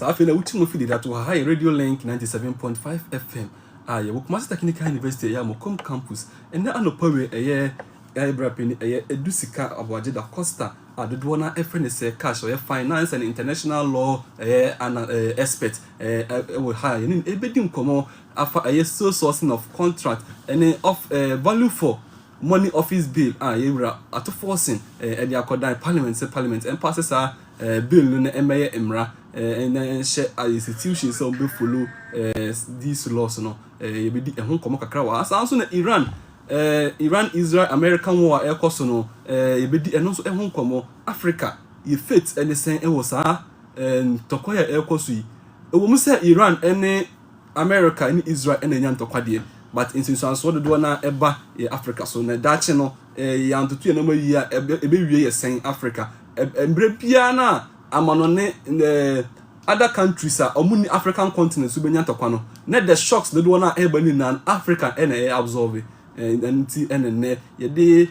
So I feel like we feel that to high radio link 97.5 FM. Yeah, we must technical university ya Mokom campus. And now no power Brapin Edusika Abuaje da Costa. The one a friend is Sir Kash or finance and international law and expert. Will high in ebedin komo afa so sourcing of contract and of value for money office bill yewra ato forcing e dia akodan parliament and passes bill no emeye emra and share institutions so be follow these laws no ye be di ehun komo kakra wa asanso na Iran Israel American war ekoso no ye be di eno so ehun komo Africa ye faith anything e wo sa tokoya ekoso yi e wo mu say Iran ene America and Israel ene nya ntokwa de but in since so do na eba Africa so na dache no ya ntutu na ma yi a ebe wie ye sen Africa embre bia na amano ne other countries omuni African continent so benya ntokwa no na the shocks do na eba ni na Africa ene absorb nti ene ne ye de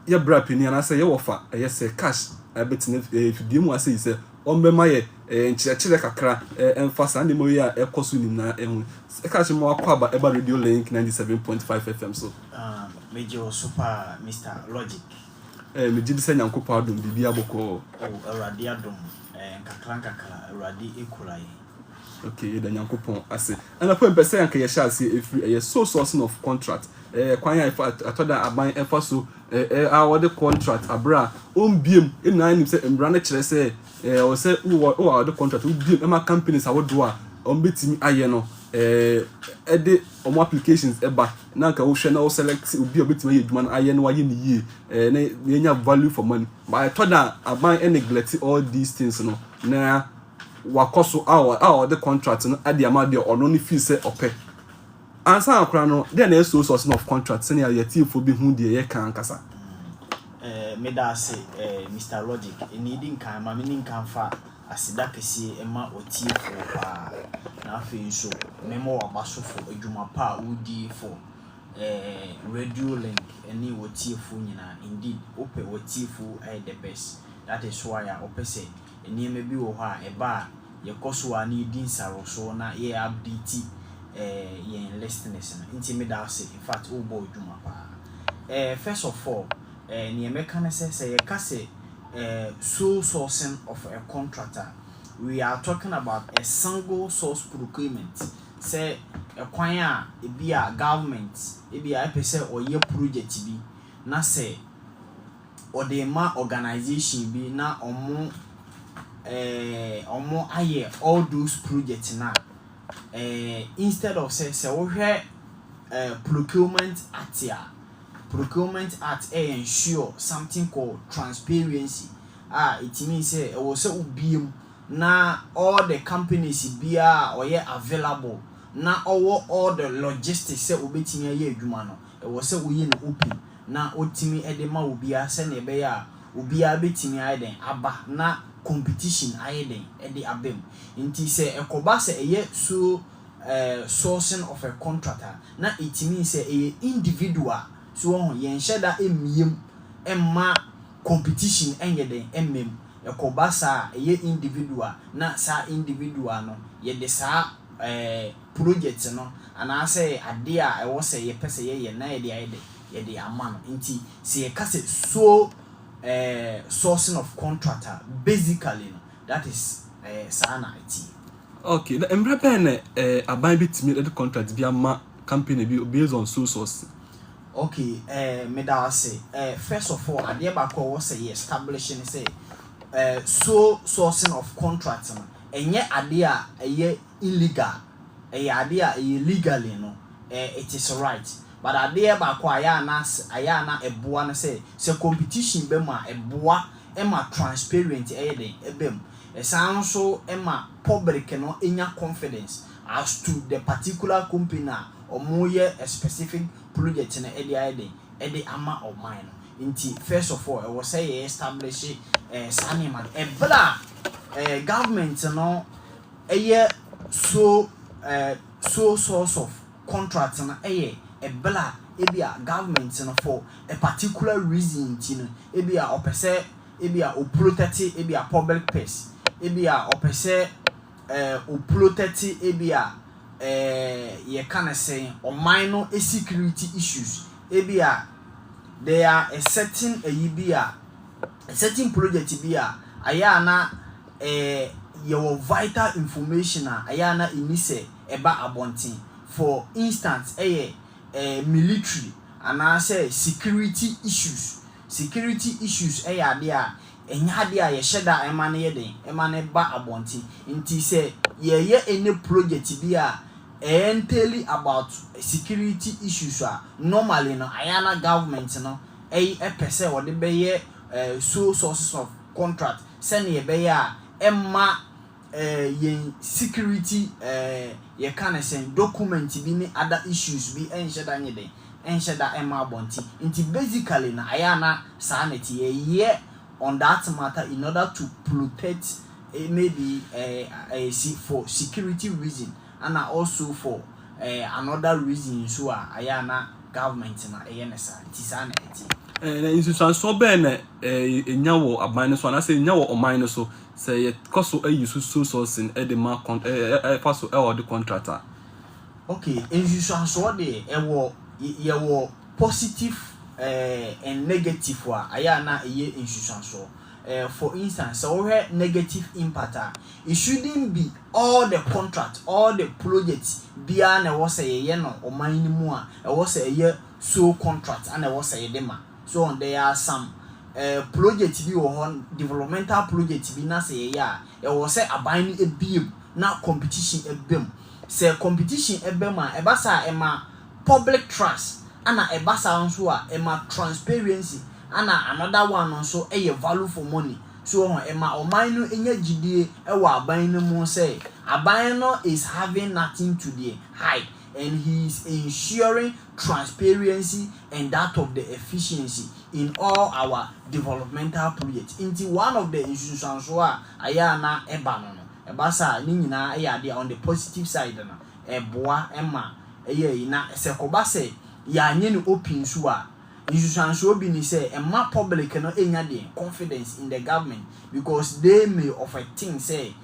ye brapini na say ye wofa ye Sir Kash abetine fidie mu ase say ombema ye nchirechire kakra emphasize and mo ya ekoso nim na ehun Kash mo akwa eba radio link 97.5 FM so major super Mr. Logic me jidi se nyankopa adom bibia boko awrade adom kakra awrade ekulai okay the nyankopon ase and apo empese yanka ye sha ase efri ye so sourcing of contract kwan ya atoda aban efa so our the contract abra ombiem ina nim se embra na kire se o se o the contract ombiem ema companies awodo a ombetimi aye no ede omo applications eba na nka wo hwe na wo select obi obetimi aye dwuma na aye no aye ni yie na yenya value for money but atoda aban neglect all these things no na wakoso our the contract no ade amade ono ni feel say ope ansa akra no then na so source of contract say ya tifo bi hu de ye kan kasa me da say Mr. Logic needing kan ma me nin kan fa asida kesi ema otifo pa na afi so memo abasofo adwuma pa udi for radio link any otifo nyina indeed ope otifo the best that is why I ope say eni me bi wo ha eba ye koso ani din saro so na ye update yen listeners na nti me da say in fact o boy dwuma pa first of all ni me kan say ye ka say sole sourcing of a contractor. We are talking about a single source procurement. Say a kwanya e be a government e be a pese or ye project bi na say or the ma organization bi na omo aye all those projects na instead of say we hear procurement act ensure something called transparency. It means say it was ubiem na all the companies be or available na all the logistics say ubetimi aye adwuma no it was say we no open na otimi edema ubia say na be ya ubia betimi aye den aba na competition aye den ede abem nti say ekoba say eye so sourcing of a contractor na it means say a individual so yen sheda emiem emma competition enye den emmem ekoba sa eye individual na sa individual no ye de sa project no ana say ade a e wo say ye pese ye na ye de aide ye de ama no nti se ye kase so sourcing of contractor basically no that is sana it okay the emra pen aban bitimi the contract bi ama company bi based on sole source. Okay, me da say first of all ade ba ko wo say establishing say so sourcing of contracts no enye ade a eye illegal ade a eye legally no it is right but ade ba ko aya na eboa no say competition be ma eboa e ma transparent den ebem esan so e ma public no enya confidence as to the particular company or more a specific project in the ama of mine. Inti first of all, I was say establish Saniman a blah government no a year so source of contracts and a blah ebia government for a particular reason ebia opese ebia o protect ebia public peace ebia opese o protect ebia ye can say or minor security issues ebia there are a certain a certain project bia aya na your vital information aya na inise eba abontin. For instance military and say security issues aya dia enya dia ye sheda ema na ye den ema na ba abontin nti say ye any project bia entirely about security issues normally no ayana government no pese wo de be so sources of contract send ye be emma yen security ye can say document bi ni other issues bi ensheda nyede ensheda emma bonti nti basically na ayana sanity ye on that matter in order to protect maybe for security reason and also for another reason so ayana government na eyenesa tisana eti institution so ben enya wo aban so na say enya wo oman so say ye koso ayusu so sourcing e de ma fa so e the contractor. Okay, institution so de ye wo positive and negative wa ayana eye institution so. For instance, so we negative impact. It shouldn't be all the contract, all the projects. Bia na was a no or mine more. I was a year so contract and I was a dema. So there are some projects be on developmental projects be na say ya. I was a buying a beam now competition a beam. Say competition a bema a basa ema public trust and a basa answer ema transparency. And another one also a value for money. So Emma or mine enya GDA ewa buying no say Abino is having nothing to the hide and he is ensuring transparency and that of the efficiency in all our developmental projects. Into one of the institutions wa ayana ebano ebasa ni nyina ayade on the positive side na eboa Emma eye na sekoba say ya nye ni open so a institution so be ni say emma public no enya dey confidence in the government because they may of a thing say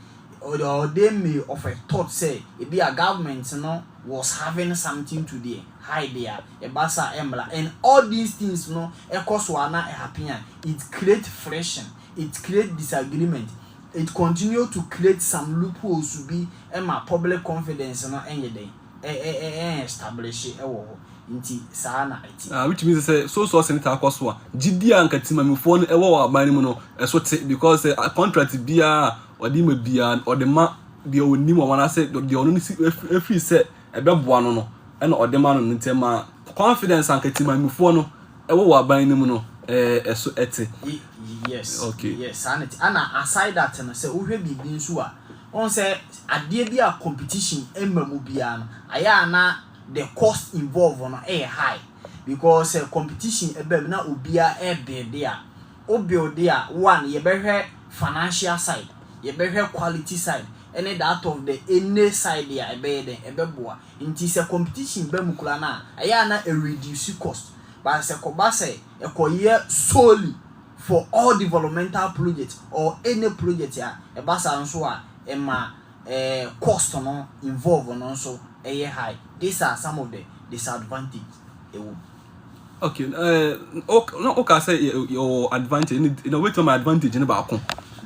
or they may of a thought say it be a government no was having something to the high there a basa emla and all these things no e cause wana e happen it create friction, it create disagreement, it continue to create some loopholes to be emma public confidence no enye dey establish e wo inti sana iti which means say so senator akoso gidia ankatima mefo no ewo aban mu no eso te because a contract bia odi ma bia odi ma bia onim o wana say de onu free say ebeboa no no e na odi ma no ntema confidence ankatima mefo no ewo aban mu no eso ete. Yes, okay, yes sanity ana aside that no say wo hwe bibi nso a on say ade bia competition emamu bia no aya na the cost involved on high because competition ebem na obia build there o build there one ye behwe financial side ye behwe quality side and that of the any side there ebeboa nti se competition bem kula na aya na reduce cost but se koba say ekoye solely for all developmental projects or any project ya ebasa nso a ema cost no involved no so high. These are some of the disadvantages. Okay, okay, say your advantage. In a way, to my advantage in about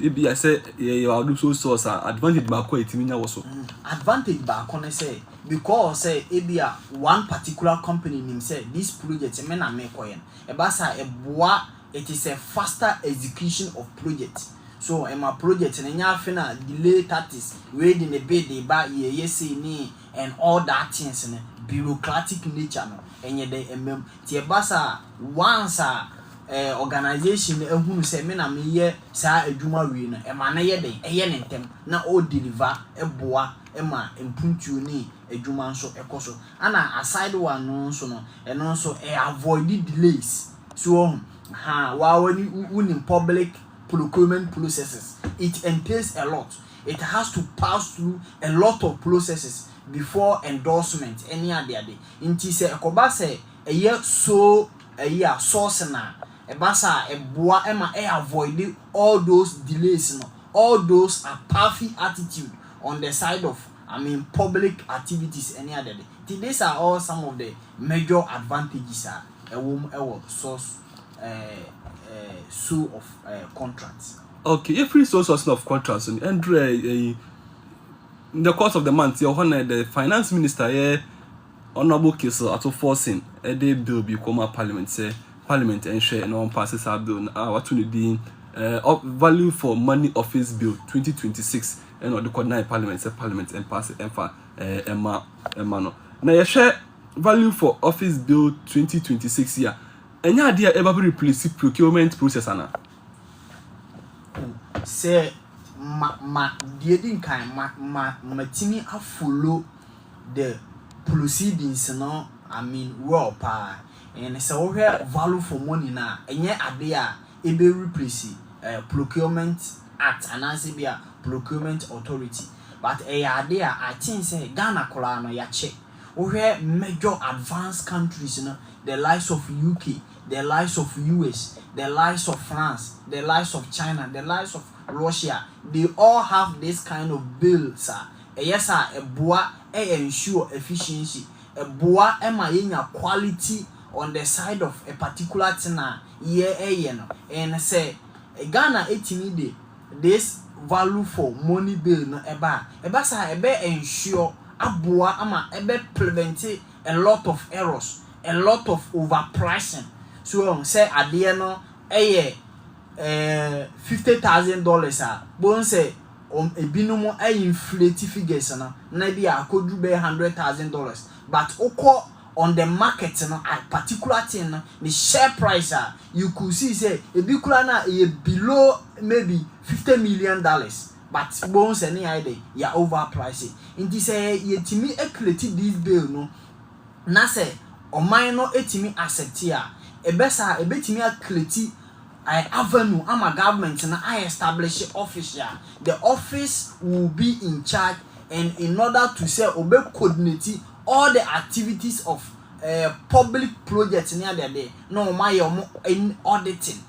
if I say you are so source advantage back it mean also. Advantage back on say because say ebia one particular company name say this project men na make koyen. Ebasa eboa it is a faster execution of project. So my project and nya fina delay tactics wait in a bit they buy yes ni and all that things in bureaucratic nature no enye dey tie basa once organization ehunu say me na me ye sa adwuma wi no e ma na ye den eye ne ntem na o deliver eboa e ma impuntu ni adwuma nso ekoso ana aside one no nso no eno nso avoid delays so when in public procurement processes it entails a lot. It has to pass through a lot of processes before endorsement any other day. Inti se ekoba se eye so eye source na ebasa eboa ema avoid all those delays no all those apathy attitude on the side of public activities any other day. These are all some of the major advantages a source so of contracts. Okay, if free source of contracts and in the course of the month, your honor, the finance minister here honorable case at forcing a day bill become a parliament say parliament and share and on passes a bill what to the value for money office bill 2026 and or the coordinate parliament say parliament and pass it and for emma no now you share value for office bill 2026 here and your idea ever replace procurement process ana say didn't kind matini a follow the proceedings no well pa and so where value for money na enye ade a ebe replace procurement act and answer be a procurement authority but ade a I think say Ghana kola no ya check where major advanced countries the likes of UK, the likes of US, the likes of France, the likes of China, the likes of Russia, they all have this kind of bill, sir. Yes, sir, a boa ensure efficiency, a boa ema quality on the side of a particular thing, and say Ghana 18 this value for money bill no eba sir ebe ensure aboa ama ebe prevent a lot of errors, a lot of overpricing. So say ade no $50,000 bon say ebinom inflate figures na be akodu be $100,000 but oko on the market a particular thing the share price you could see say ebikura na below maybe $50 million but bon say ni ide ya overpriced inti say yetimi equate this bill no na say oman no etimi accept ya ebesa ebetimi akleti avenue ama government na I establish office ya the office will be in charge and in order to say obe coordinate all the activities of public projects near there no my any auditing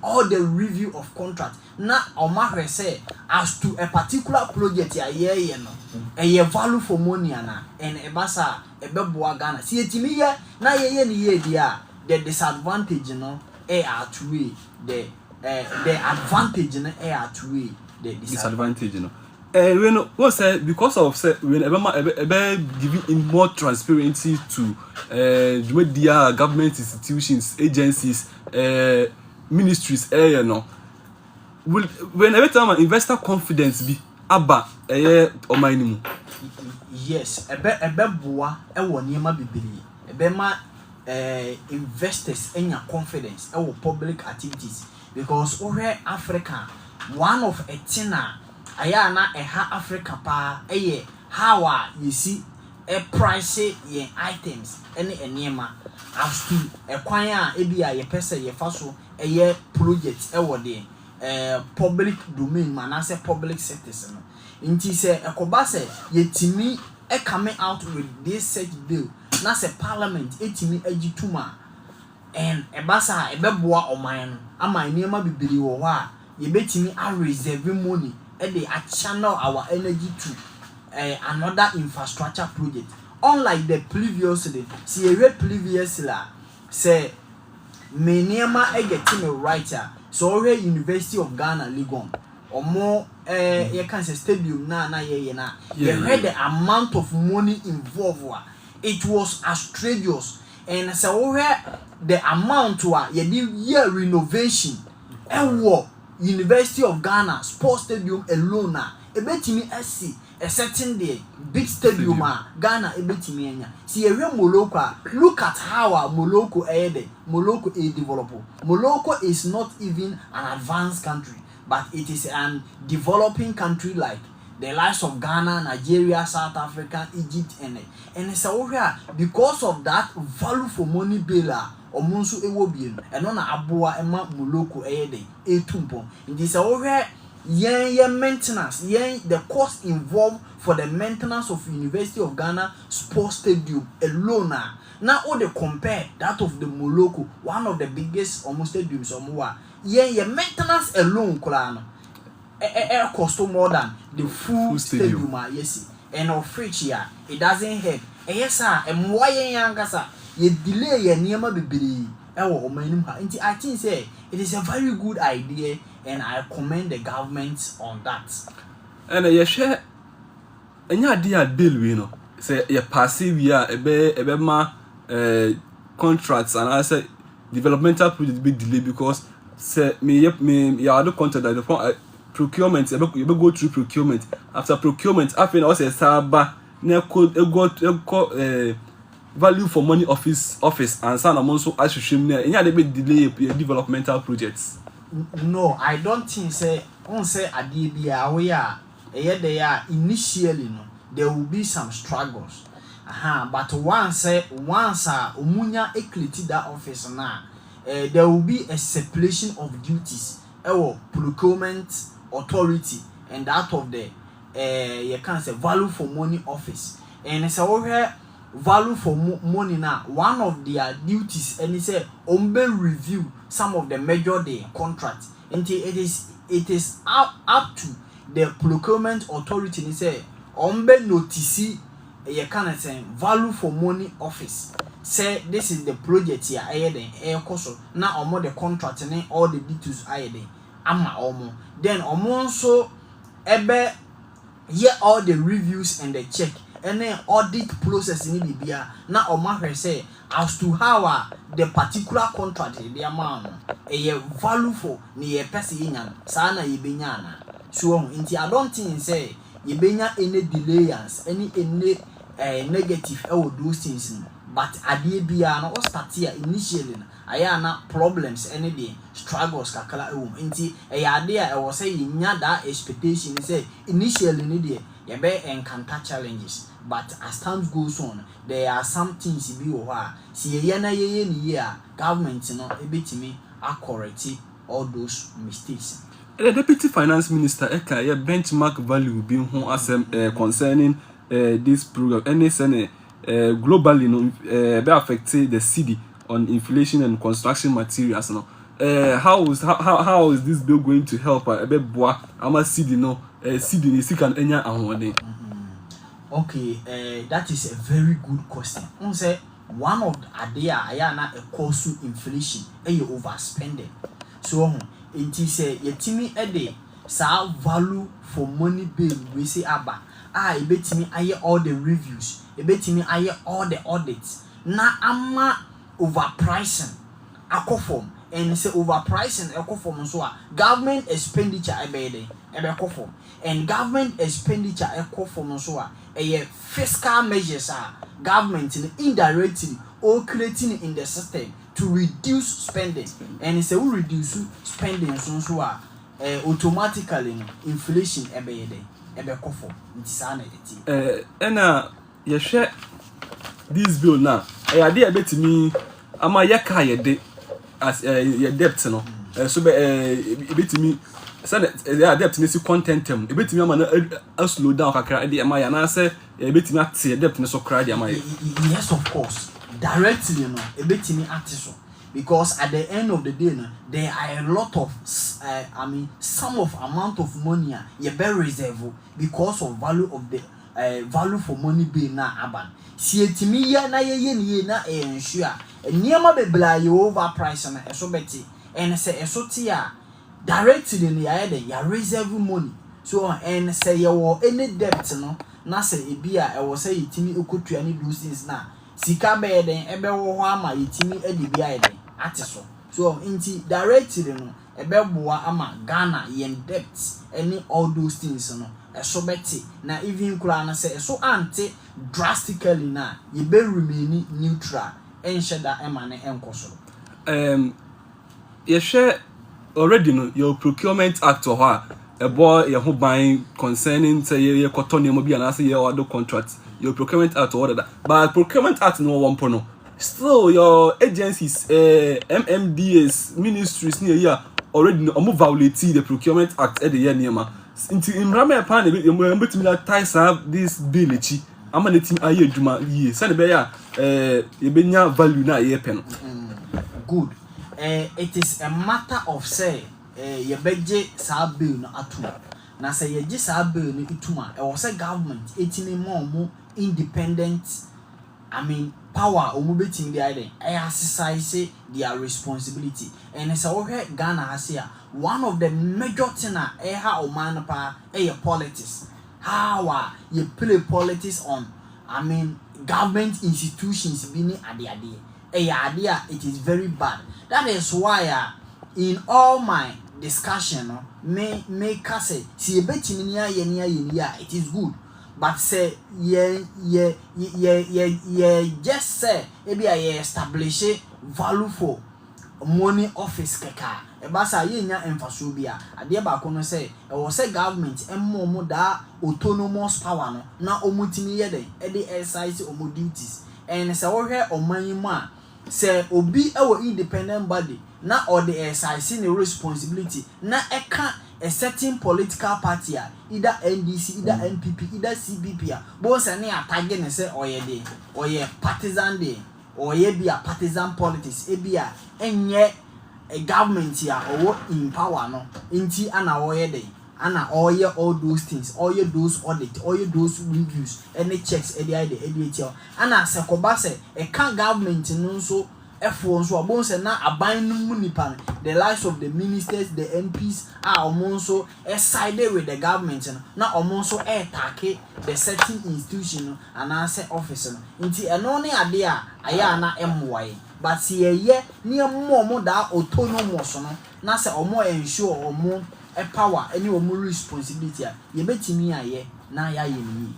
all the review of contract na omahwe say as to a particular project ya ye no a value for money na and ebasa ebeboa Ghana see etimi ye na ye ni ye dia the disadvantage outweigh the advantage outweigh the disadvantage when what say because of say when ever giving in more transparency to media government institutions agencies ministries when every time investor confidence be aba omanimu yes ebe boa ewo niema bibiri ebe ma investors enya confidence public activities because over Africa one of a tina aya na Africa pa how you see a price yen items any enema as to a kwan a ye pese ye faso project public domain manase public sectors no inti say ekobase yetimi coming out with this such bill na say parliament etimi agituma and ebasa ebeboa oman no ama niema bibiri wo ho a ye betimi a reserve money dey a channel our energy to another infrastructure project unlike the previous day see a previous la say me niema getting right so here University of Ghana Legon or more you can say stadium na ye heard the amount of money involved it was outrageous and so where the amount year renovation University of Ghana sports stadium alone ebetimi SC a certain day big stadium Ghana ebetimi enya see Moloko look at how Moloko Moloko is developed. Moloko is not even an advanced country but it is an developing country like the likes of Ghana, Nigeria, South Africa, Egypt, and so because of that value for money bill omunsu ewobien eno na aboa ema Moloko etumpo ndi say yen maintenance the cost involved for the maintenance of University of Ghana sports stadium alone now all they compare that of the Moloko one of the biggest almost stadiums yen maintenance alone kula no cost more than the full stadium. Yes, and of which yeah, it doesn't help. Yes, sir, and why younger sir, you delay your near baby. I think say it is a very good idea, and I commend the government on that. And you share any idea bill, you know, say you passive year a ma contracts and I say developmental project be delayed because say me other contract that the procurement you go through procurement after procurement after also saba na go value for money office and some amount so association any dey be delay developmental projects. No, I don't think say on say adibia we are they are initially no there will be some struggles. But once umunya equity that office now, there will be a separation of duties. Procurement authority and that of the you can say value for money office. And it's over value for money now. One of their duties and it's a review some of the major day contracts. And it is up to the procurement authority. And say notice you can say value for money office. Say this is the project here. Air cost now or more the contract and all the details. Then also all the reviews and the check and then audit process in Libya. Now Omar say as to how the particular contract the amount a value for near person sana yibinyana. So I don't think say yibenya any delayance, any negative those things. But adibia no start here initially ayana problems any day struggles kakala inti idea I was saying that expectation say initially need you be encounter challenges, but as time goes on there are some things be see year government no ebetimi correct all those mistakes. The deputy finance minister eka benchmark value being concerning this program any sene globally be affecting the city on inflation and construction materials no. How is this bill going to help city no city ni can enya ahode? Okay, that is a very good question. Say one of the idea ayana a cause inflation and you overspending. So it is a yetimi ede sa value for money bill we say aba ebetimi aye all the reviews, ebetimi aye all the audits. Na ama overpricing akofom and say overpricing akofom so government expenditure ebe kofom and government expenditure akofom so fiscal measures government indirectly or creating in the system to reduce spending and it's a reduce spending so automatically inflation ebe kofom ntisana you share this bill now I dey betimi ama yeka yede as your debt no so betimi say debt ni si content em betimi ama na slow down kakra dey ama ya na say betimi ate debt ni so kra dey ama. Yes, of course directly no betimi ate so because at the end of the day no there are a lot of some of amount of money you be reserve because of value of the value for money bill na aban si etimi ya na ye na ensure niema bebla you overprice na eso beti and say eso tia directly ni ya reserve money so and say you any debt no na say ebia e wo say etimi ekotua ni those things na sika be den ebe wo ho ama etimi edi bia eden atiso so inti directly no ebe boa ama Ghana yen debt any all those things no so beti na even kura na say so anti drastically na you be remain neutral and shada emane enkoso. You share already no your procurement act or a boy your buying concerning say your cotton bi and say your other contract your procurement act or that but procurement act no one pono still your agencies MMDS ministries near here already no violate the procurement act at the year near into in Rama pan betimi that ties have this bill echi ama na team aye adwuma ye say be ya e benya value na ye pen. Good. It is a matter of say yɛbɛgye saa bill no atom na sɛ yɛgye saa bill no itum a ɛwɔ sɛ government etimi ma ɔmo independent power ɔmo betimi de ayɛ exercise their responsibility and sɛ wɔhwɛ Ghana ha se a one of the major thing a ɛha ɔman no paa ɛyɛ politics how you play politics on government institutions bi ne adeade ɛyɛ ade a it is very bad. That is why in all my discussion me ka say si ebetimi ni ayɛ a it is good, but say ye just say ebi a ye establish value for money office keka eba sa ye nya emfaso bi a ade ba ko no say e wo say government emmo da autonomous power no na omutimi ye den e dey exercise omo duties and say wo hwɛ oman yi mu a say obi ewo independent body na or the exercise the responsibility na eka a certain political party either NDC either NPP either CPP bo say na atage ne say oye partisan dey or ye be a partisan politics e be a enye a government or in power no inti ana oye dey ana oye all those things oye those audit oye those reviews any checks ana se koba se e kan government no so efo nso abon se na aban no mu nipa the lives of the ministers the MPs are omonso sided with the government na omonso take the certain institution and answer office no nti eno ne ade a aya na emwaye but ye ne mo da autonomous no na se omo ensure omo power any omo responsibility ye betimi aye na ya ye ni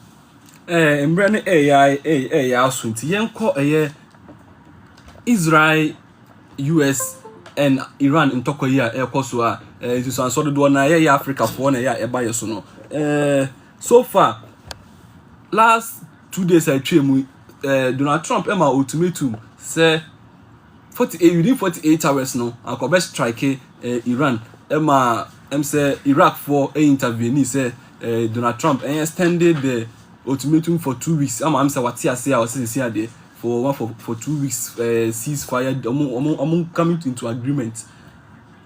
embre ne AI aso nti yenko Israel, US, and Iran in Tokoya Ekoso to some sort of do na Africa for na eba so no. So far, last 2 days I came Donald Trump ema ultimatum say 48 within 48 hours no akobe strike Iran ema say Iraq for intervene say Donald Trump extended the ultimatum for 2 weeks am say what say I was say there for 2 weeks ceasefire among coming into agreement.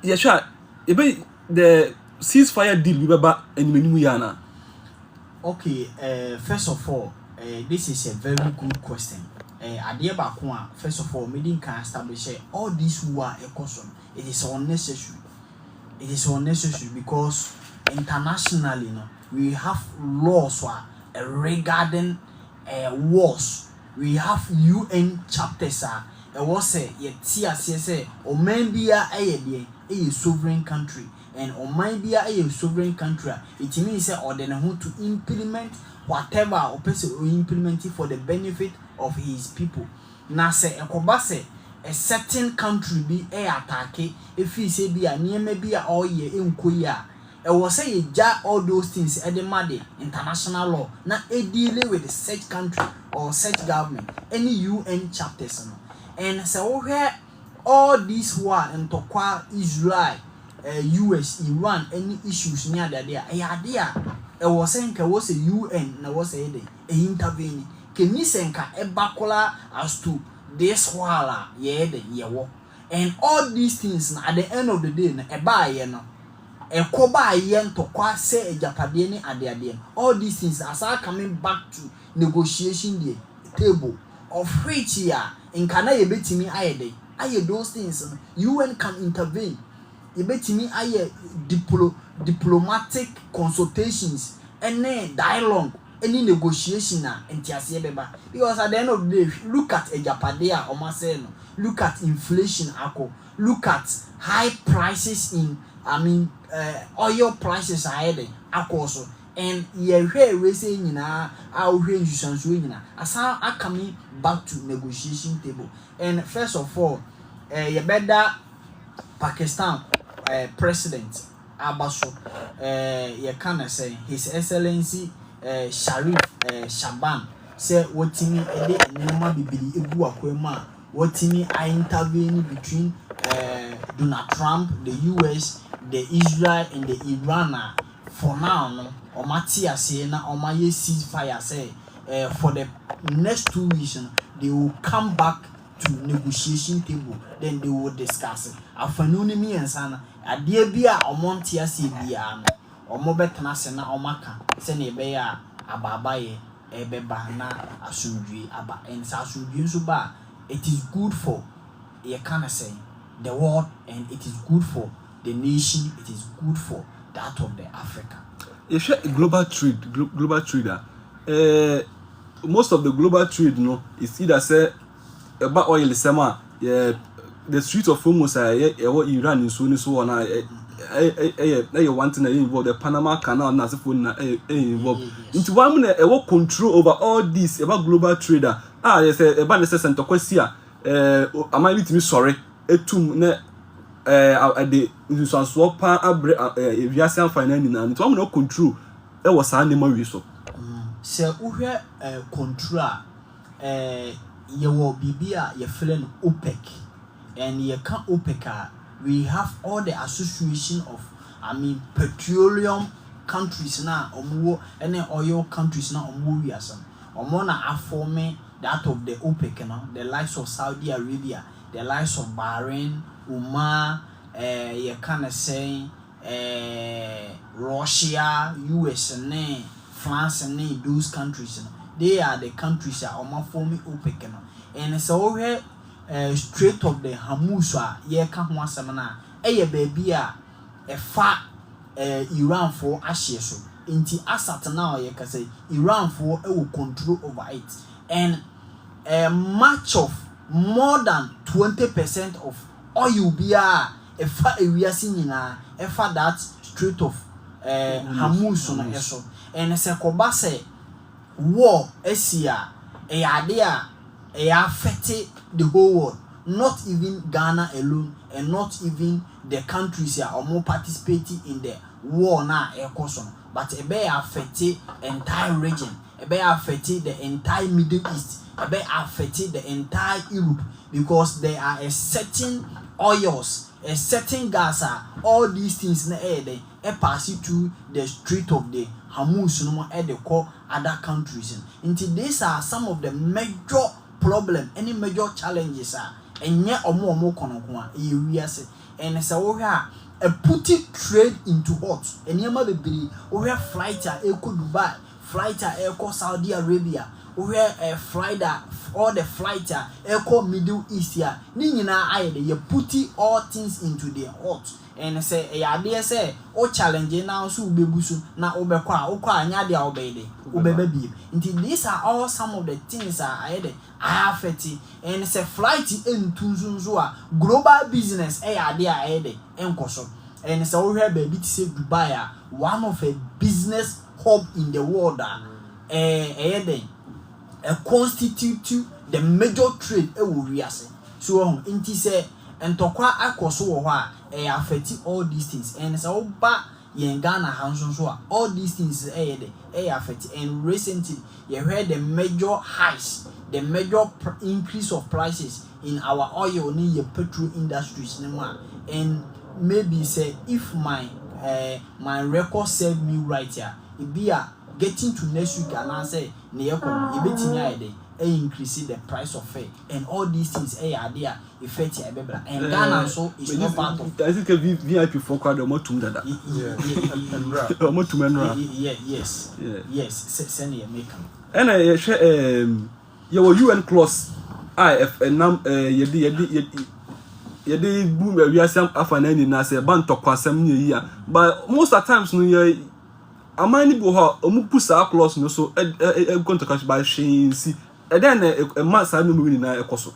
Yeah, sure. The ceasefire deal we baba enimenu yana. Okay, first of all, this is a very good question. Adia bakwa, first of all, meeting can establish all this war equation. It is unnecessary. It is unnecessary because internationally, we have laws regarding wars. We have UN chapters and was say ye say o man be a sovereign country and o man be a sovereign country it means say or then who to implement whatever or person will implement it for the benefit of his people. Now say a certain country be attack if he say be a near maybe all year in Korea. I was say all those things at the money international law not a dealing with such country or such government any UN chapters and so where all this war and Tokwa Israel US Iran any issues near that there I was saying was a UN na was a intervene can you senka a bacola as to this war and all these things at the end of the day a buy Ekoba yen to kwa se ejapade ni ade all these things are coming back to negotiation the table of which here in kana ye betimi ayede aye those things UN can intervene ye betimi aye diplomatic consultations any dialogue any negotiation na entiase beba because at the end of the day look at ejapade a o ma say no look at inflation look at high prices in oil prices are heading also and ye we say nyina a we nsusanso nyina asa coming back to negotiation table and first of all ye better Pakistan president Abaso ye can say his excellency Sharif Shaban say wotimi ede nyoma bibili egu akwema wotimi I intervene between Donald Trump, the US, the Israel and the Iran for now no omatia say na omaye ceasefire say for the next 2 weeks they will come back to negotiation table, then they will discuss it. Afternoon me and sana, a dear beer or montia si biano, or mobetana sena or maka, sene bea, ababaye, ebeba na asundri aba, and sasundri suba. It is good for, you can say, the world, and it is good for the nation, it is good for that of the Africa. If you're a global trader, most of the global trade, is either say about oil is summer, the Strait of Hormuz, Iran is so on. One thing involved the Panama Canal, and involved into one minute, control over all this about global trader. Yes, a band says and Tokosia, I might be sorry, a tomb. At the swap aviation financing and to no control there was animal resource. So we control you will be your friend OPEC and you can't OPEC. We have all the association of petroleum countries now or any oil countries now or are forming that of the OPEC now, the likes of Saudi Arabia, the likes of Bahrain, Oman, you can say Russia, US and France and those countries. They are the countries that are forming OPEC. And so here Strait of the Hormuz, ye can't want some now. Baby, a fat Iran for Asia. So, into Assad now, you can say Iran for will control over it. And much of more than 20% of oil be a area seen that Strait of Hormuz on eso. And se kobase war esia affected the whole world, not even Ghana alone, and not even the countries that are more participating in the war now but it may affect the entire region, it may affect the entire Middle East, it may affect the entire Europe, because there are a certain oils, a certain gas, all these things in the air, they pass it through the Strait of the Hormuz, no more at the core other countries. Until these are some of the major problem, any major challenges are, and yet or more and so we are putting trade into what and you might be we have flight Eco Dubai, flight Eco Saudi Arabia, we have a flight all the flight Eco Middle East here. Nina I you putting all things into the hot and say yeah say challenge now so be busu na obekwa anya dia obede obebe until these are all some of the things I affect and say flight into global business enkoso and so we have baby to say Dubai one of a business hub in the world constitute the major trade so inti say and tokwa akoso wo affect all these things and so ba yen Ghana hanso so all these things affect and recently you heard the major highs, the major increase of prices in our oil ni petrol industries and maybe say if my record serve me right here it be getting to next week and I say increase the price of fare and all these things there effect and Ghana so is not part of I think VIP for quite a more to that. Yes send you make and I share your UN clause IF and ye boom we are some afanani na say ban to kwasam ni ya but most of the times no ye amani bo ha omu pusa clause no so going to catch by shin si and then a mass I no me na ekoso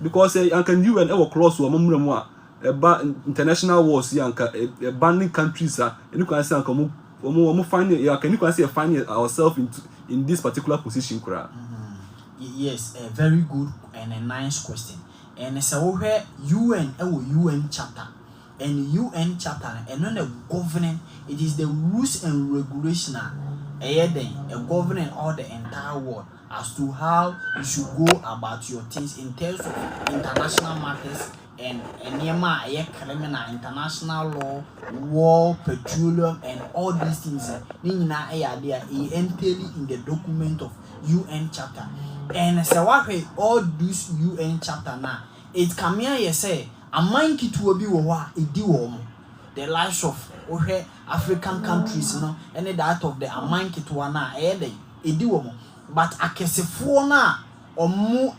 because can UN e clause wo mamura mu a international wars yanka banning countries and you can say anka omu find ya can you can say find ourselves in this particular position kura. Yes, a very good and a nice question. And so where UN UN chapter and UN chapter and not the governing, it is the rules and regulation governing all the entire world as to how you should go about your things in terms of international matters and nneɛma a ɛyɛ criminal, international law, war, petroleum, and all these things. Ne nyinaa ɛyɛ adeɛ a entailed in the document of UN chapter. And sɛ wahwɛ all these UN chapter na it can mean yɛ sɛ aman ketewa bi wɔ hɔ a ɛdi wɔ mo. The lives of African countries, no, and that of the aman ketewa na ɛyɛ dɛ ɛdi wɔ mo. But akɛsefoɔ na ɔmo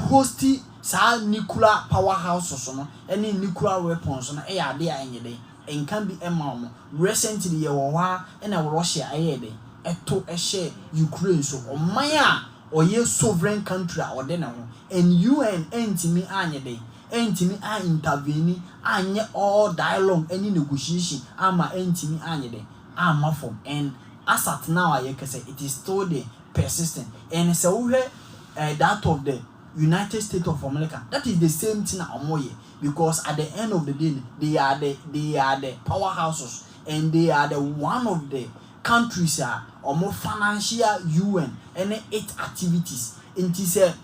hosti saa nuclear powerhouses no any nuclear weapons no ɛyɛ ade a ɛnyɛ dɛ ɛnka bi ɛma ɔmo. Recently yɛ wɔ hɔ a ɛna Russia ɛyɛ dɛ ɛto ɛhyɛ Ukraine so ɔman a ɔyɛ sovereign country a ɔde ne ho, and UN ɛntimi anyɛ dɛ ɛntimi a intervene anyɛ all dialogue any negotiation ama ɛntimi anyɛ dɛ ama form. And as at now I can say it is still there persistent. And sɛ wohwɛ that of the United States of America, that is the same thing amoye, because at the end of the day they are the powerhouses, and they are the one of the countries or more financial UN and its activities. It is a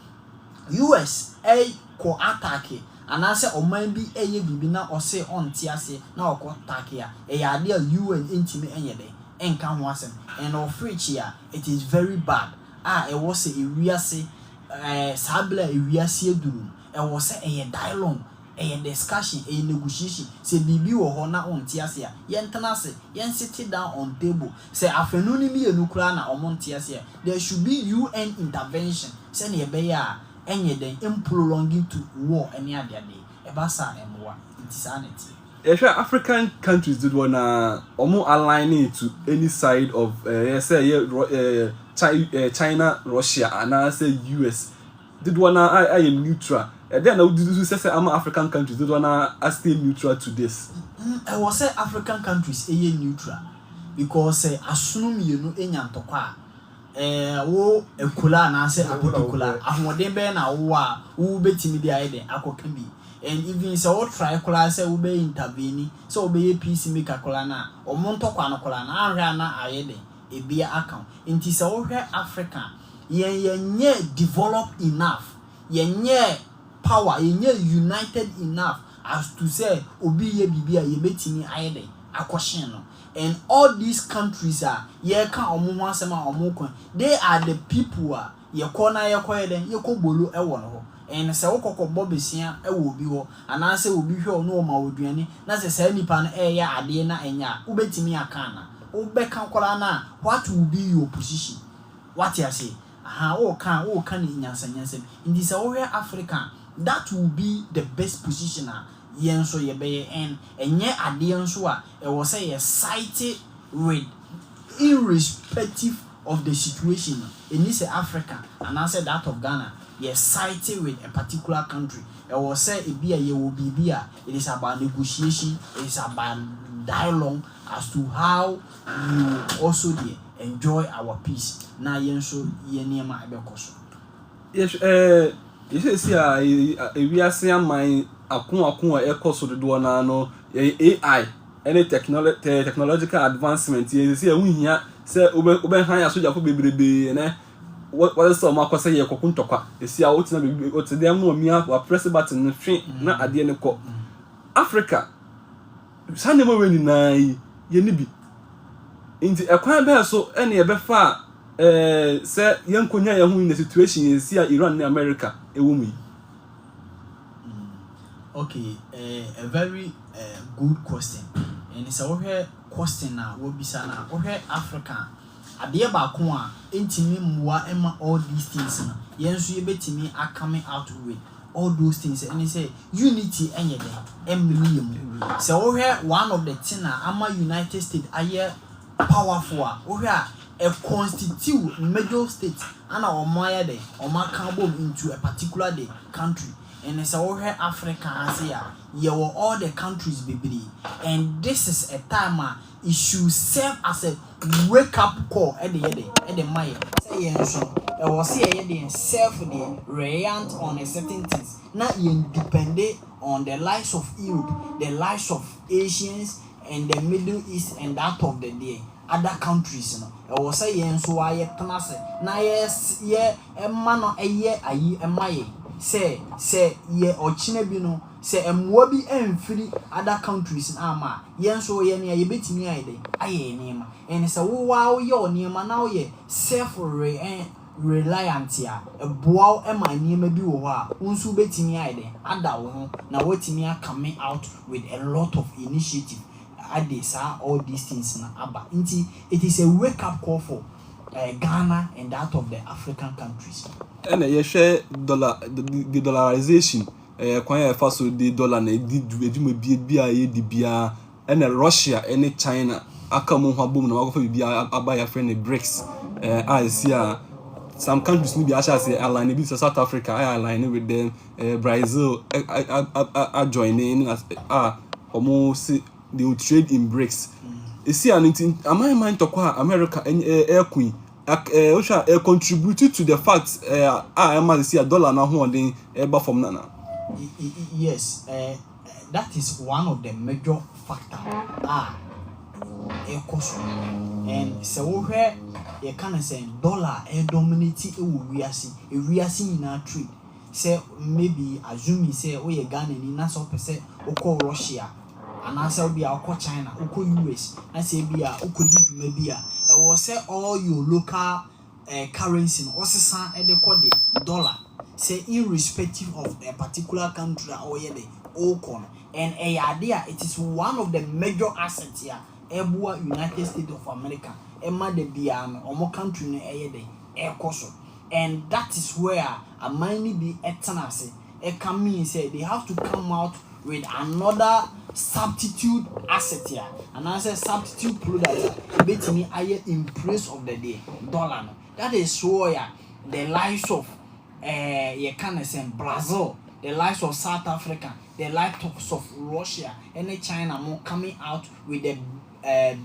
US ko attack and I say oman bi bibi na or say on tiase na ko attack ya ade a UN intimi enyede enka ho asem, and of which here it is very bad. It was a wiase sabla wiase eduru e was a dialogue, a discussion, a negotiation. Say bibi wo ho na on tiase a yentena se yen sit down on table say afenuni mi enukura na omon tiase. There should be UN intervention say na ebe ya enye den prolonging to war any ade ade eba sa emwa insanity. African countries did wanna almost aligning to any side of China, Russia, and I say US. Did wanna I am neutral. And then I would do say I'm African countries did wanna stay neutral to this. I was say African countries neutral because assume you know enyantokwa wo ekula na say apodikula ahode be na wo betimi dia ide akoka bi. And even so try kola say we be intervene so we be peace maker kola na omonto kwa no kola na ahwe na ayede ebia account nti say wo hwe Africa yenye developed enough, yenye power, yenye united enough as to say obi ye bibia ye betimi ayede akoshen no. And all these countries ye kan omo ho asema omo kon, they are the people ye kona ye koyeden ye ko bolo e wo no. And say wokoko bobesia e wo bi ho ana say obi hwe no ma oduane na say say nipa no ya ade na enya ubetimi aka na ubeka kola na what will be your position, what you say o kan ni nyansa in this area Africa, that will be the best position yen so ye be and enye ade nso e wo say ye site with irrespective of the situation in this Africa, and I said that of Ghana yes siding with a particular country. I will say it be a ye will be it is about negotiation, it is about dialogue as to how you also enjoy our peace. Na yen so ye niema ebekoso. Yes, you see we are saying my akun ekoso do na no AI any technological advancement. You see we here say oben han ya soja fo bebrebe na what is some akwa say ye kokuntokwa esi a wotina be otedem no mi a press button no hwe na ade ne kɔ Africa sanema we ni nai ye ni bi nti ekwan be so ene ye be fa say yenkonya ye hu in the situation esi a Iran na America ewo mu. Okay, a very good question. And it's a question now will be sana Africa adeɛ baako a entimi mmoa ɛma all these things na yenso ye betimi are coming out with all those things, and he say unity enye dem emni yemu. So we one of the thing ama United States aye powerful a constitute major state ana omoya de omaka bomb into a particular day country. And it's all Africa as here. You were all the countries baby. And this is a time it should serve as a wake up call at the Maya. Say yes, so I was here the self the reliant on a certain things. Not dependent on the lives of Europe, the lives of Asians and the Middle East and that of the day. Other countries, you know. I was saying so I can say na yes, yeah, a man or a year a Maya. say ye ochine bi no say emwa bi emfiri other countries ama yen so ye ne ye betimi ayede aye enema and say wo wa ye onema na wo ye self reliant ya eboa ema enema bi wo ha unsu betimi ayede ada wo ho na watimi coming out with a lot of initiative ade sa all these things na aba nti it is a wake up call for Ghana and that of the African countries. And you share the dollarization. Kwanya faso the dollar na di edwuma bia ye di bia and Russia and China aka mo hwa bom na wagofa bia abaya friend BRICS. I see some countries need be say align with South Africa, I align with them. Brazil are joining as almost they will trade in BRICS. You see, and am I mind to call America and air queen? Contributed to the fact I must see $1 now holding a from Nana. Yes, that is one of the major factors. And so where you can say dollar dominate we are seeing in our trade. Say maybe assuming say we Ghana in na so percent oko Russia and answer be oko China oko US and say be oko di maybe or say all your local currency no osesa e de call the dollar say irrespective of a particular country or ye the okon and it is one of the major assets here ebua United States of America ema de bia no omo country no eye de ekoso and that is where a might be etanase e can mean say they have to come out with another substitute asset here and I say substitute product betimi aye in place of the day dollar no. That is where the lives of you can say Brazil, the lives of South Africa, the lives of Russia and China more coming out with the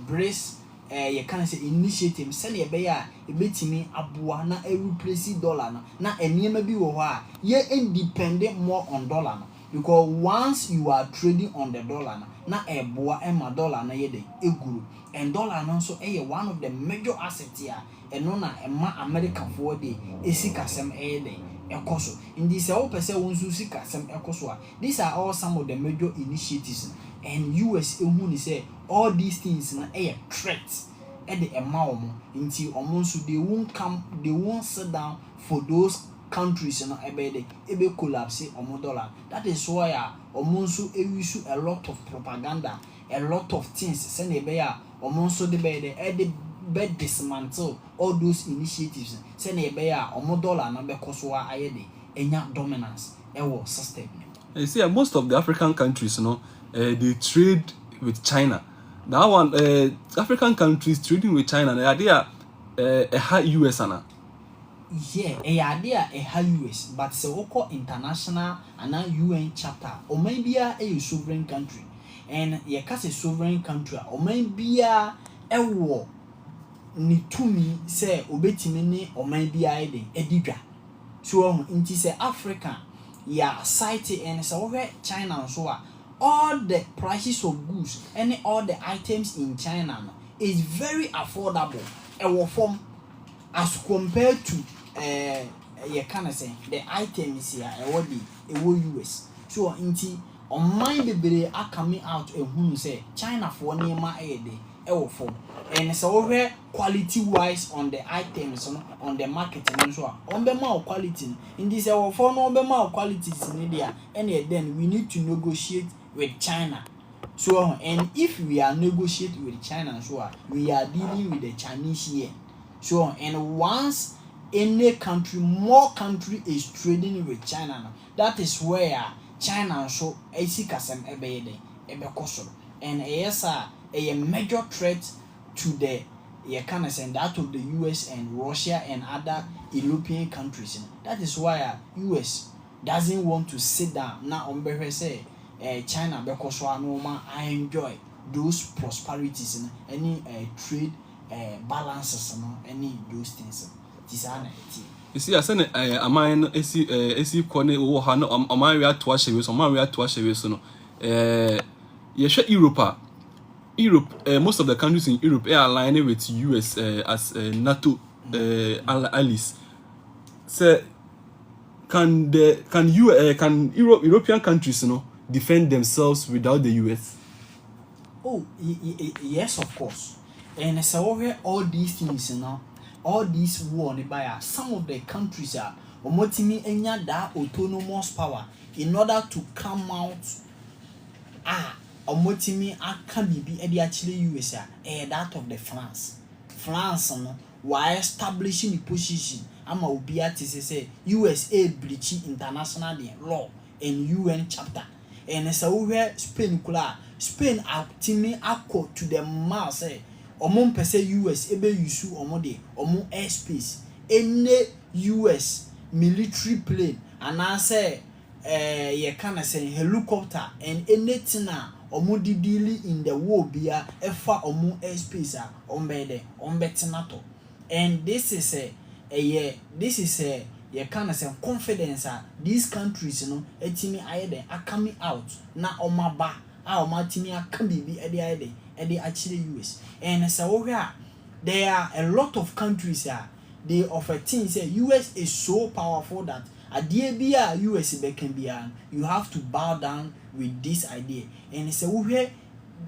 brace you can say initiative send ye be a betimi aboa na replace dollar na enema bi wo ha ye independent more on dollar no. Because once you are trading on the dollar na eboa ema dollar na ye de eguru and dollar no so one of the major assets here and no na ema America for de esikasem de ekoso in this all person wonsu sikasem ekoso. These are all some of the major initiatives and US ehuni say all these things na threat e de ema omo nti omo so they won't sit down for those countries no ebe collapse omo dollar. That is why omo so use a lot of propaganda, a lot of things send ebe ya omo so de be dismantle all those initiatives send ebe ya omo dollar na be koso ayede enya dominance ewo system. You see most of the African countries they trade with China. That one African countries trading with China they are a high US ana. Yeah, a high US, but so oko international and UN chapter or maybe a sovereign country. And ye cast a sovereign country or maybe a war ni to me say obetimini or maybe a diga. So inti say Africa ya site and so where China so all the prices of goods and all the items in China is very affordable. A form as compared to you can say the items here US. So inti on my baby are coming out and who say China for nema form and so where quality wise on the items on the market and so on the more quality in this our for no be more qualities in India and then we need to negotiate with China. So and if we are negotiating with China so we are dealing with the Chinese here. So and once any country, more country is trading with China now, that is where China so esikasem ebe koso and yes a major threat to the that of the US and Russia and other European countries. That is why US doesn't want to sit down now on say China because I enjoy those prosperities any trade balances any those things. You see, I send a mine, AC corner or Hano, Amaria to wash away, so Maria to wash away. So, Europe, most of the countries in Europe are aligning with US as NATO allies. So, can European countries, defend themselves without the US? Oh, yes, of course. And so where all these things, all these war by some of the countries are omotimi enya that autonomous power in order to come out omotimi aka bibi e dey actually US that of the France no why establishing the position ama obi ati say USA breach international law and UN chapter. And so where Spain kula Spain atimi akọ to the mall say omo mpese US ebe use omo de omo airspace any US military plane and I say ye can say helicopter and anything omo di dealing in the war bia efa omo airspace ombede ombetenato. And this is you can say confidence these countries etimi ayede are coming out na omaba omatimi aka bibi ede actually US. And so there are a lot of countries they offer things say US is so powerful that idea US can be you have to bow down with this idea. And so we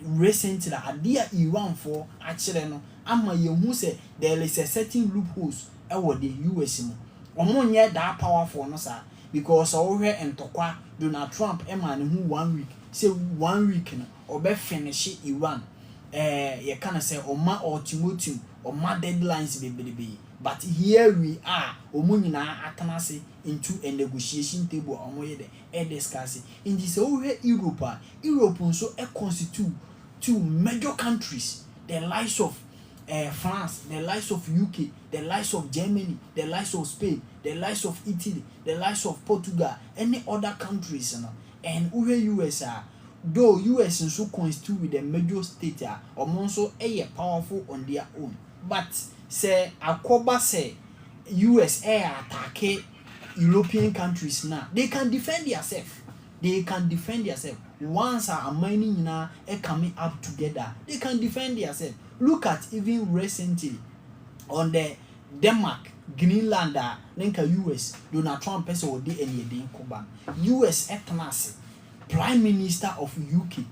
recently idea Iran for actually no ama yehu say there is a certain loopholes with the US omo nye that powerful no sir, because we entokwa Donald Trump ema ne hu 1 week say 1 week no obe finish Iran you can say oma ultimatum oma deadlines be. But here we are omo nyina akanase into a negotiation table omo ye de discuss in this whole Europe so constitute two major countries, the likes of France, the likes of UK, the likes of Germany, the likes of Spain, the likes of Italy, the likes of Portugal, any other countries, and US though US so constitute with the major state also powerful on their own. But say akoba say US attack European countries now, they can defend themselves. Once mining coming up together, they can defend themselves. Look at even recently on the Denmark, Greenland, US, Donald Trump or US etnasi, Prime Minister of UK,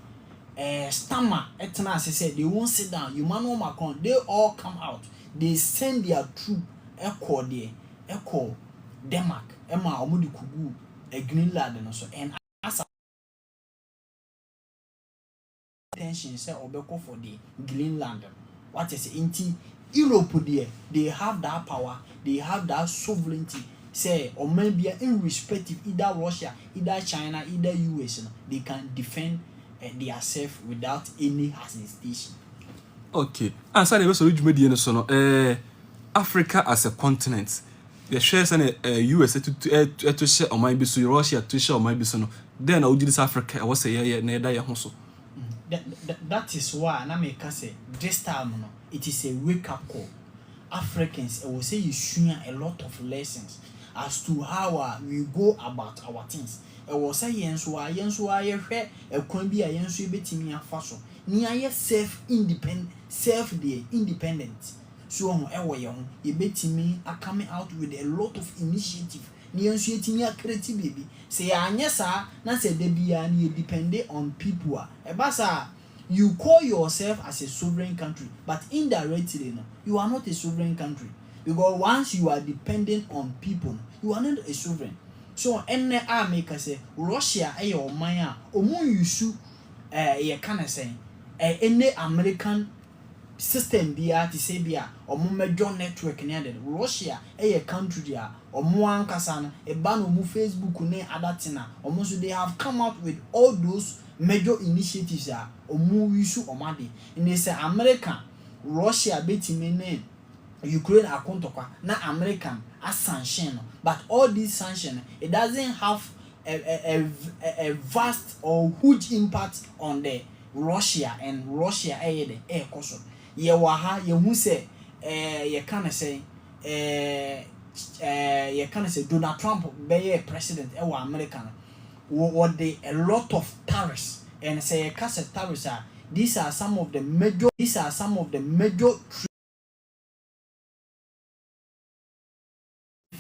Stammer etnasi said they won't sit down. Emmanuel Macron, they all come out. They send their troop echo Denmark, Emma Omudi Kugu, a Greenland and also. And as attention say obeko for the Greenland. What is it? Europe there, they have that power, they have that sovereignty. Say or maybe irrespective either Russia, either China, either US, they can defend themselves without any hesitation. Okay. And so we so Africa as a continent. The shares and US to share on my bisu, Russia to share on my bisu. Then I would this Africa. I was say That is why I make say this time it is a wake up call. Africans, I will say you share a lot of lessons as to how we go about our things. I will say yensu a hwe e kwan bi a yensu betimi afa so. Ni aye self independent. So on ewo ye ho ye betimi a coming out with a lot of initiative. Ni yensu etimi a create baby. Say anya sa na say de bia ni depend on people e ba sa you call yourself as a sovereign country, but indirectly you are not a sovereign country, because once you are dependent on people you are not a sovereign. So enne make say Russia your man omu use ye can say any American system bia to say bia omu major network near the Russia country dia omu ankasa no e ba no mu Facebook ne other thing omu so they have come out with all those major initiatives omu use omade and they say American Russia betimi ne Ukraine akontokwa na American as sanction, but all these sanction it doesn't have a vast or huge impact on the Russia, and Russia the air cost. Ye waha ye hu say ye can say ye can say Donald Trump be president American what they a lot of tariffs, and say ye can say tariffs these are some of the major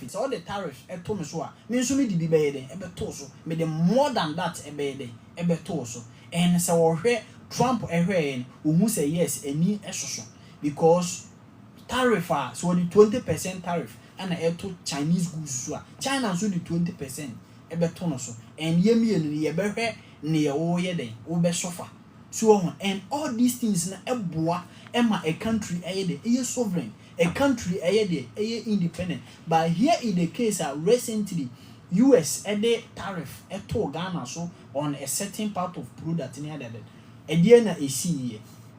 benefits, all the tariffs, me so me so me di bi be den, to so, me the more than that to so. And so Trump who say yes, any so because tariff so the 20% tariff and to Chinese goods so China so the 20% no so and ye ne wo ye den wo be suffer so and all these things na eboa ema a country sovereign, a country independent. But here in the case recently US tariff to Ghana so on a certain part of product near that na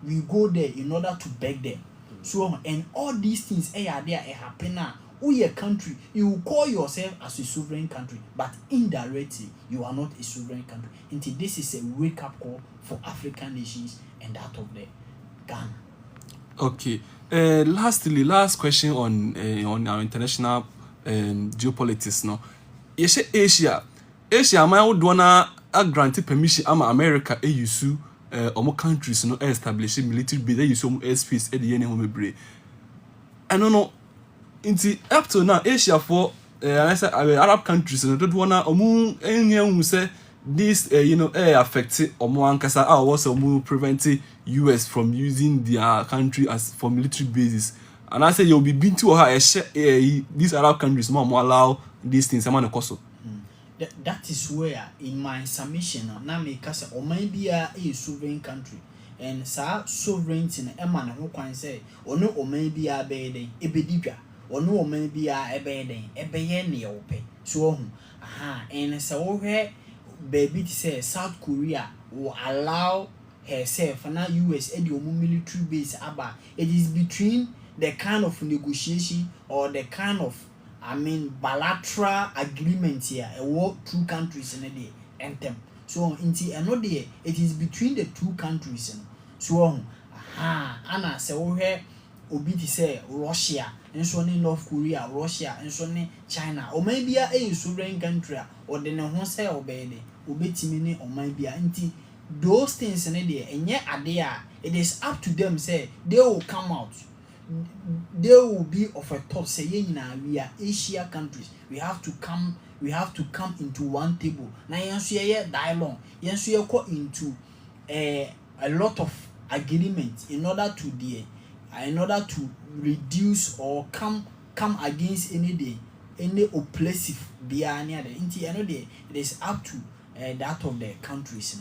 we go there in order to beg them. So and all these things there happen now. We a country, you call yourself as a sovereign country, but indirectly you are not a sovereign country. Until this is a wake-up call for African nations and that of the Ghana. Okay. Lastly, last question on our international geopolitics. No, you say Asia, my would wanna grant permission. America use omo countries no establish military base. They use some airspace at the end of the I don't know. Up to now, Asia for Arab countries don't wanna who say this affect ankasa also prevent US from using their country as for military bases. And I say you'll be been to her these Arab countries more allow these things. That is where in my submission now make us or maybe a sovereign country. And sovereignty na ema na ho kwan say ono o man bia be den ebedidwa ono o man bia ebe den ebeye ne ope so and so wo hwe baby to say South Korea will allow herself and now US and the military base aba. It is between the kind of negotiation or the kind of bilateral agreement here two countries in a day and so it is between the two countries. So Anna say obi to say Russia and so North Korea, Russia and so China or maybe a sovereign country or the no say obey obetimi or maybe those things in there and yet it is up to them say they will come out. They will be of a thought say we are Asia countries, we have to come into one table now dialogue into a lot of agreement in order to reduce or come against any oppressive behavior. It is up to that of the countries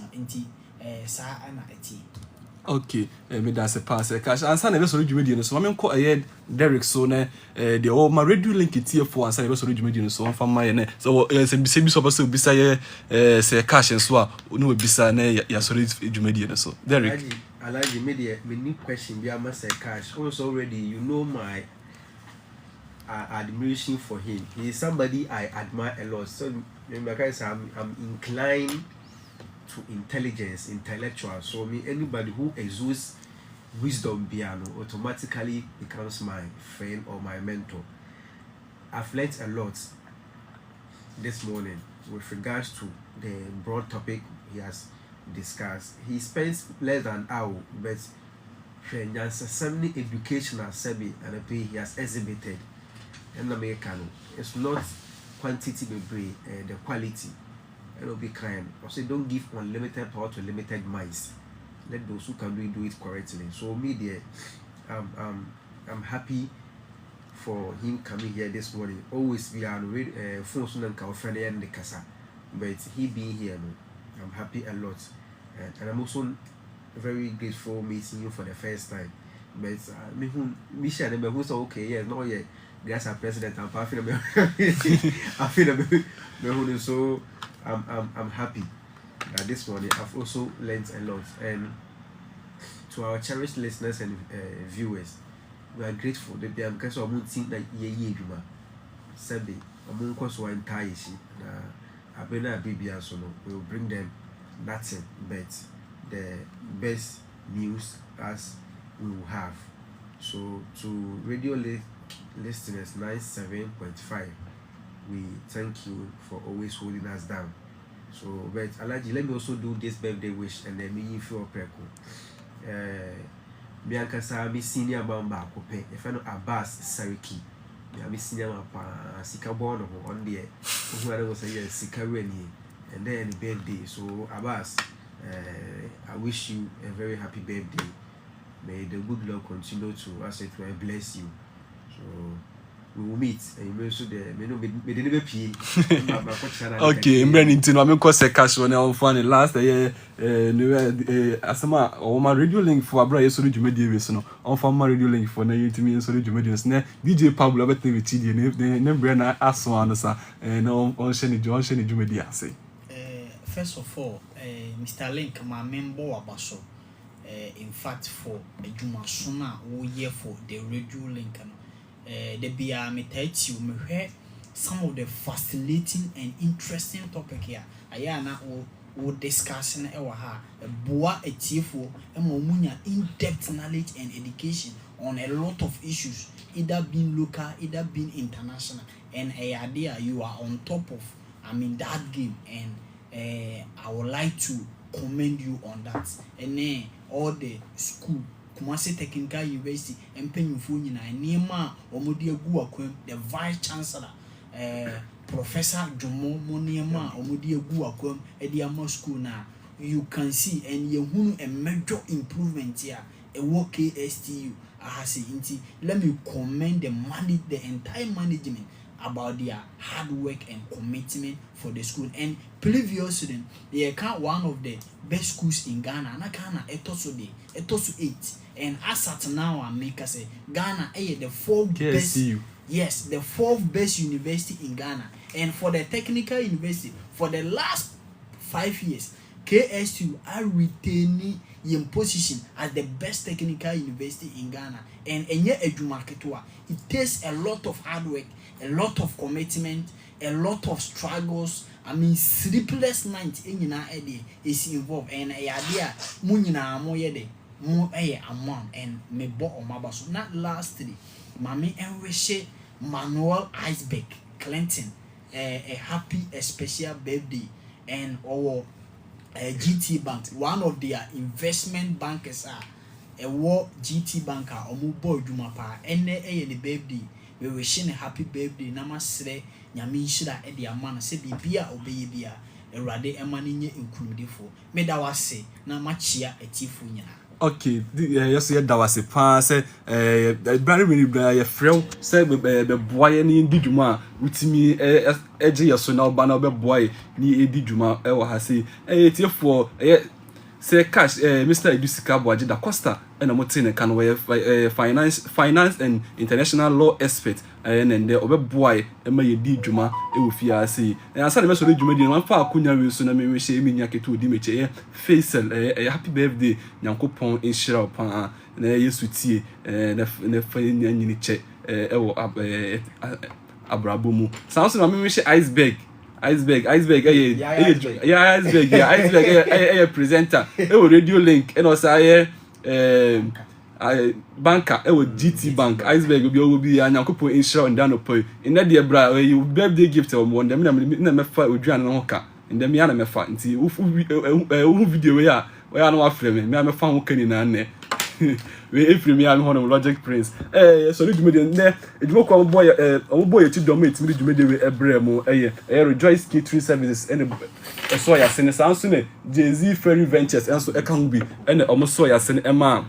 okay, me that's a pass. Cash and San ever radio so I'm call Derek so the old my radio link it here for and San ever radio so from my so say so bisa Sir Kash and so no bisa na ya so radio so Derek I like the media me new question be am Sir Kash also already you know my admiration for him. He is somebody I admire a lot. So because I'm inclined to intellectual. So anybody who exudes wisdom automatically becomes my friend or my mentor. I've learned a lot this morning with regards to the broad topic he has discussed. He spends less than an hour, but some educational sebi and he has exhibited in America. It's not quantity the quality. It'll be kind. Also, don't give unlimited power to limited minds. Let those who can do it correctly. So media, I'm happy for him coming here this morning. Always we are on phone and friend and the casa, but he being here, I'm happy a lot, and I'm also very grateful meeting you for the first time. But me who Misha and who's okay, yeah, no, yeah, that's our president. I feel so. I'm happy that this morning I've also learned a lot, and to our cherished listeners and viewers, we are grateful that they are because of think that ye Sabi among course one taishi abena baby so no we will bring them nothing but the best news as we will have. So to radio listeners 97.5, we thank you for always holding us down. So but Alaji, let me also do this birthday wish and then me feel preko. Me ankasa me senior bamba kope if I know Abbas Sariki me am senior pa sika born on the who I was say sika reni and then birthday. So Abbas, I wish you a very happy birthday. May the good Lord continue to, as it were, bless you. So we will meet and you may also there may not be never pee. Okay, I'm running to no Sir Kash on our fun last year asama or my radio link for abra yeso dwumadi so no on for my radio link for na yetimi yeso dwumadi na DJ Pablo abetime with TD ne bre na aso anasa na on share ni dwumadi ase. First of all, Mr. Link, my member abaso. In fact, for a Juma Sona, who year for the radio link, the Bia Metaitu, me some of the fascinating and interesting topic here. Ayana will discussing a boa a tifo, a momunya in-depth knowledge and education on a lot of issues, either being local, either being international, and a idea you are on top of. That game, and I would like to commend you on that. And then all the school, Kumasi Technical University, and Penyufuni, and Nema, Omodia Guaquem, the Vice Chancellor, Professor Jomo Moniema, Omodia Guaquem, Ediamo School now. You can see, and you a major improvement here. A work KSTU, let me commend the entire management about their hard work and commitment for the school. And previously, they are one of the best schools in Ghana. And I can't etoso 8. And as at now, I make say Ghana the 4th best. Yes, the 4th best university in Ghana. And for the technical university, for the last 5 years, KSU are retaining in position as the best technical university in Ghana. And it takes a lot of hard work, a lot of commitment, a lot of struggles. Sleepless nights in is involved. And idea munina moyede mo amount and me bo o mabaso. Not lastly, Mami Enriche Manuel Iceberg Clinton a happy, a special birthday, and our GT Bank, one of their investment bankers a war GT banker or Mubo Jumapa, and the birthday. We wishing a happy birthday. Namasre, Yamishra, and the Amana, say Bia or Bia, a rade emani included for. Made our say, Namachia, a tifunya. Okay, yes, that was a pass. Very really friend said the boy any Dijuma with me, edgy so now banner boy, ni Dijuma, has say, for Sir Kash, Mr. Edusika Boaji da Costa, and a Motine can wear finance and international law expert, and the other boy, and my Dijuma, Eufia see. And I said, Mr. Dijuma, one far Kunya will soon me wish me Yaki to Dimitri, face a happy birthday, Yankopon in Shirapa, and a yes with tea, and a fine and check, Abrabumu. Sounds like me wish iceberg. Iceberg, iceberg, presenter, radio link, and also banker, GT bank, iceberg will be an uncle insurance down upon in that dear bra, you birthday gift of one, them fight with Jan Hoka, and then Miana Mefa, and see who video we are, where I know our friend, me, I'm a fan who can we if me am one of Logic Prince. So you made there. It work on boy to dominate me to make a bremo. Rejoice catering services and a soya send sound soon. Jay-Z Ferry Ventures and so can be and almost soya send a man.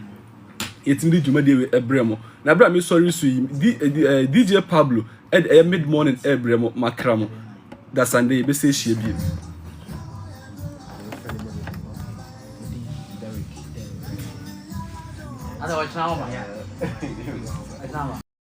It's me to make a bremo. Now, bra me sorry, DJ Pablo at a mid morning a bremo macramo. That Sunday, be say she be. Otherwise, now,